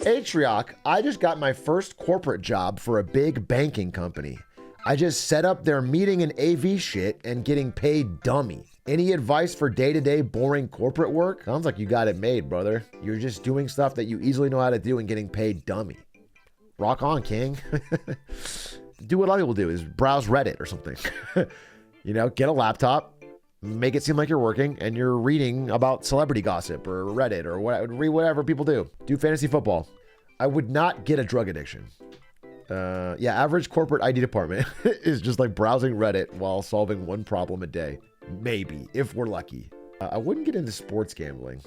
Atrioc, I just got my first corporate job for a big banking company. I just set up their meeting and AV shit and getting paid dummy. Any advice for day-to-day boring corporate work? Sounds like you got it made, brother. You're just doing stuff that you easily know how to do and getting paid dummy. Rock on, king. Do what a lot of people do, is browse Reddit or something. You know, get a laptop, make it seem like you're working and you're reading about celebrity gossip or Reddit or whatever people do. Do fantasy football. I would not get a drug addiction. Yeah, average corporate ID department is just like browsing Reddit while solving one problem a day. Maybe, if we're lucky. I wouldn't get into sports gambling.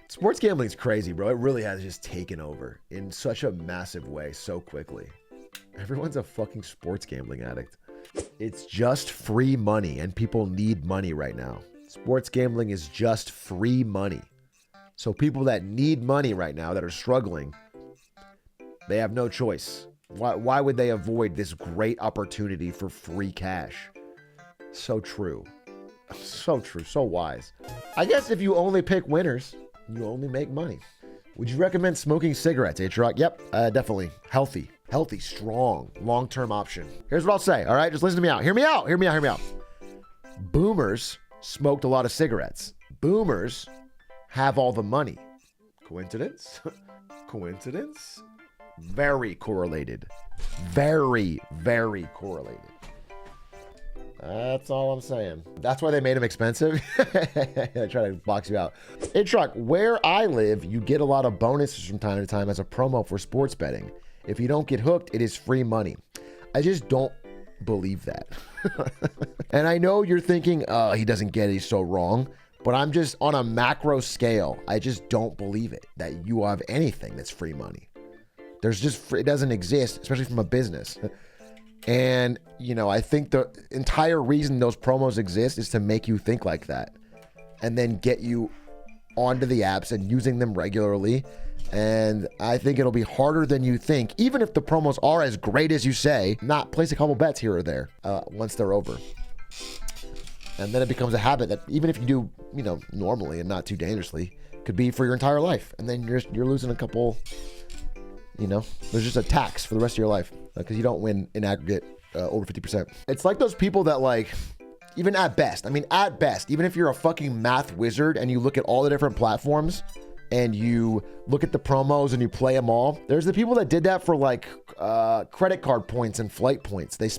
Sports gambling is crazy, bro. It really has just taken over in such a massive way so quickly. Everyone's a fucking sports gambling addict. It's just free money, and people need money right now. Sports gambling is just free money. So people that need money right now, that are struggling, they have no choice. Why would they avoid this great opportunity for free cash? So true. So true. So wise. I guess if you only pick winners, you only make money. Would you recommend smoking cigarettes, Atrioc? Yep, definitely. Healthy, strong, long-term option. Here's what I'll say, all right? Just listen to me out. Hear me out. Boomers smoked a lot of cigarettes. Boomers have all the money. Coincidence? Coincidence? Very correlated. Very, very correlated. That's all I'm saying. That's why they made them expensive. I try to box you out. Atrioc, where I live, you get a lot of bonuses from time to time as a promo for sports betting. If you don't get hooked, it is free money. I just don't believe that. And I know you're thinking, he doesn't get it, he's so wrong. But I'm just on a macro scale. I just don't believe it, that you have anything that's free money. It doesn't exist, especially from a business. And, you know, I think the entire reason those promos exist is to make you think like that and then get you onto the apps and using them regularly. And I think it'll be harder than you think, even if the promos are as great as you say, not place a couple bets here or there once they're over. And then it becomes a habit that even if you do, you know, normally and not too dangerously, could be for your entire life. And then you're losing a couple, you know, there's just a tax for the rest of your life because you don't win in aggregate over 50%. It's like those people that like, even at best, even if you're a fucking math wizard and you look at all the different platforms and you look at the promos and you play them all, there's the people that did that for like credit card points and flight points. They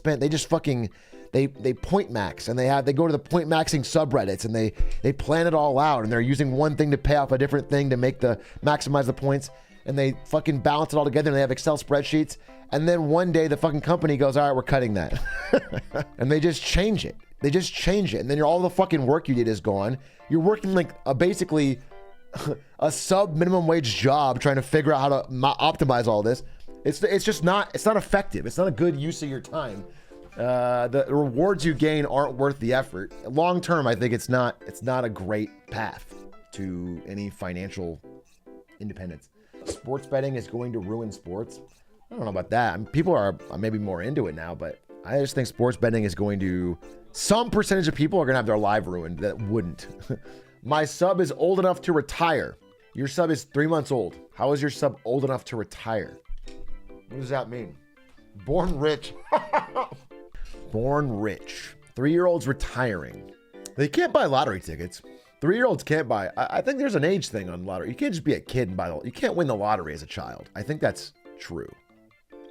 point max and they go to the point maxing subreddits and they plan it all out and they're using one thing to pay off a different thing to maximize the points. And they fucking balance it all together and they have Excel spreadsheets. And then one day the fucking company goes, all right, we're cutting that. And they just change it. And then all the fucking work you did is gone. You're working like basically a sub minimum wage job trying to figure out how to optimize all this. It's not effective. It's not a good use of your time. The rewards you gain aren't worth the effort. Long term, I think it's not a great path to any financial independence. Sports betting is going to ruin sports. I don't know about that. I mean, people are maybe more into it now, but I just think sports betting is going to, some percentage of people are going to have their life ruined that wouldn't. My sub is old enough to retire. Your sub is 3 months old. How is your sub old enough to retire? What does that mean? Born rich. Born rich. 3-year-olds retiring. They can't buy lottery tickets. 3-year-olds can't buy. I think there's an age thing on lottery. You can't just be a kid and buy you can't win the lottery as a child. I think that's true.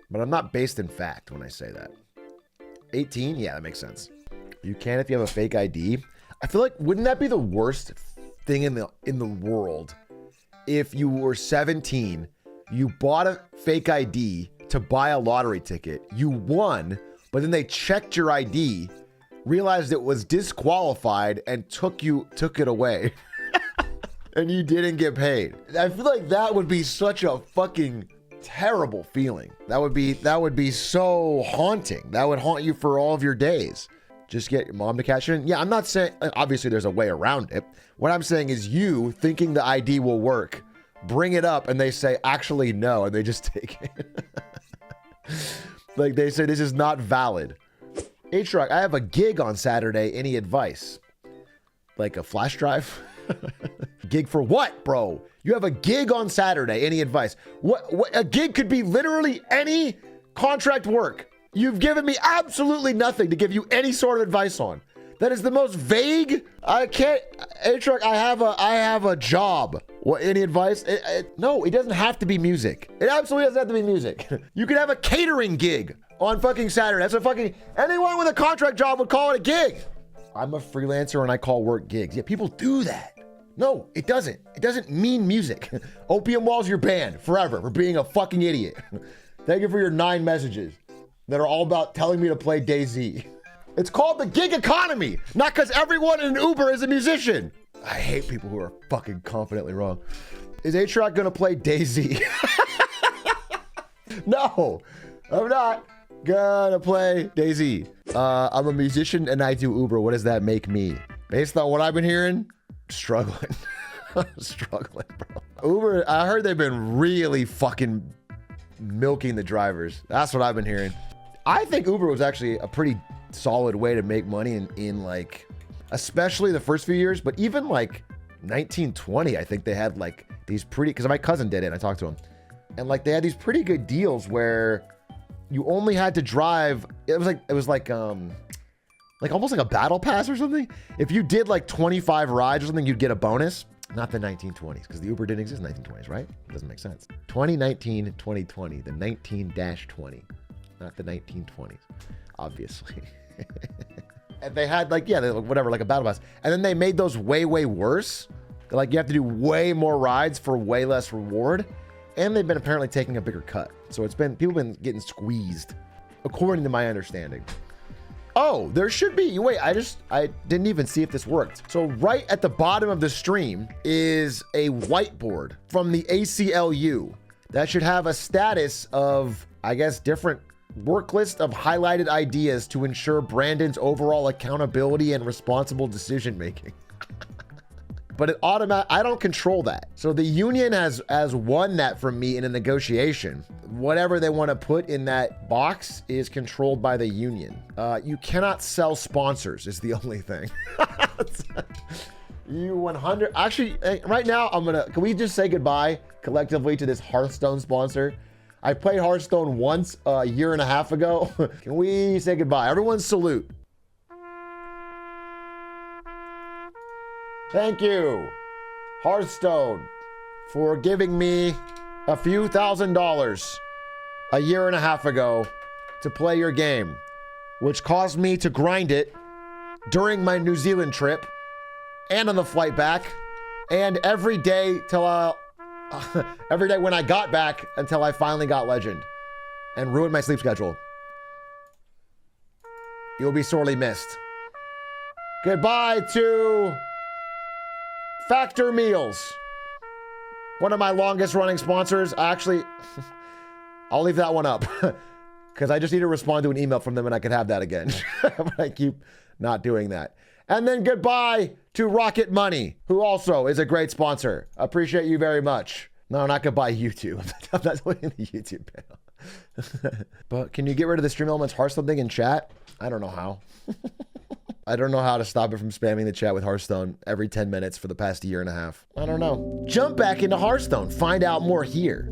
But I'm not based in fact when I say that. 18? Yeah, that makes sense. You can if you have a fake ID. I feel like, wouldn't that be the worst thing in the world if you were 17, you bought a fake ID to buy a lottery ticket, you won, but then they checked your ID, realized it was disqualified and took it away and you didn't get paid. I feel like that would be such a fucking terrible feeling. That would be so haunting. That would haunt you for all of your days. Just get your mom to cash in. Yeah, I'm not saying, obviously there's a way around it. What I'm saying is you thinking the ID will work, bring it up and they say, actually no, and they just take it. Like they say, this is not valid. Atrioc, I have a gig on Saturday. Any advice? Like a flash drive? gig for what, bro? You have a gig on Saturday. Any advice? What a gig could be literally any contract work. You've given me absolutely nothing to give you any sort of advice on. That is the most vague. I can't. A-Truck, I have a job. What? Any advice? No, it doesn't have to be music. It absolutely doesn't have to be music. You could have a catering gig on fucking Saturday. That's a fucking, anyone with a contract job would call it a gig. I'm a freelancer and I call work gigs. Yeah, people do that. No, it doesn't. It doesn't mean music. Opium Walls, you're banned forever for being a fucking idiot. Thank you for your 9 messages that are all about telling me to play DayZ. It's called the gig economy, not because everyone in an Uber is a musician. I hate people who are fucking confidently wrong. Is A-Truck gonna play DayZ? No, I'm not gonna play DayZ. I'm a musician and I do Uber. What does that make me? Based on what I've been hearing, struggling. Struggling, bro. Uber, I heard they've been really fucking milking the drivers. That's what I've been hearing. I think Uber was actually a pretty solid way to make money in like, especially the first few years, but even like 1920, I think they had like these pretty, because my cousin did it and I talked to him, and like they had these pretty good deals where you only had to drive, it was like almost like a battle pass or something. If you did like 25 rides or something, you'd get a bonus. Not the 1920s, because the Uber didn't exist in the 1920s, right? It doesn't make sense. 2019, 2020, the 19-20, not the 1920s, obviously. And they had like, yeah, whatever, like a battle pass. And then they made those way, way worse. Like you have to do way more rides for way less reward. And they've been apparently taking a bigger cut. So people been getting squeezed, according to my understanding. Oh, there should be, wait, I didn't even see if this worked. So right at the bottom of the stream is a whiteboard from the ACLU that should have a status of, I guess, different work list of highlighted ideas to ensure Brandon's overall accountability and responsible decision making. But it I don't control that. So the union has won that from me in a negotiation. Whatever they want to put in that box is controlled by the union. You cannot sell sponsors is the only thing. You 100, actually, right now can we just say goodbye collectively to this Hearthstone sponsor? I played Hearthstone once a year and a half ago. Can we say goodbye? Everyone salute. Thank you, Hearthstone, for giving me a few $1,000s a year and a half ago to play your game, which caused me to grind it during my New Zealand trip and on the flight back and every day every day when I got back until I finally got Legend and ruined my sleep schedule. You'll be sorely missed. Goodbye to Factor Meals, one of my longest running sponsors. Actually, I'll leave that one up because I just need to respond to an email from them and I can have that again. But I keep not doing that. And then goodbye to Rocket Money, who also is a great sponsor. Appreciate you very much. No, not goodbye YouTube. I'm not doing the YouTube panel. But can you get rid of the Stream Elements Hearthstone thing in chat? I don't know how. I don't know how to stop it from spamming the chat with Hearthstone every 10 minutes for the past year and a half. I don't know. Jump back into Hearthstone. Find out more here.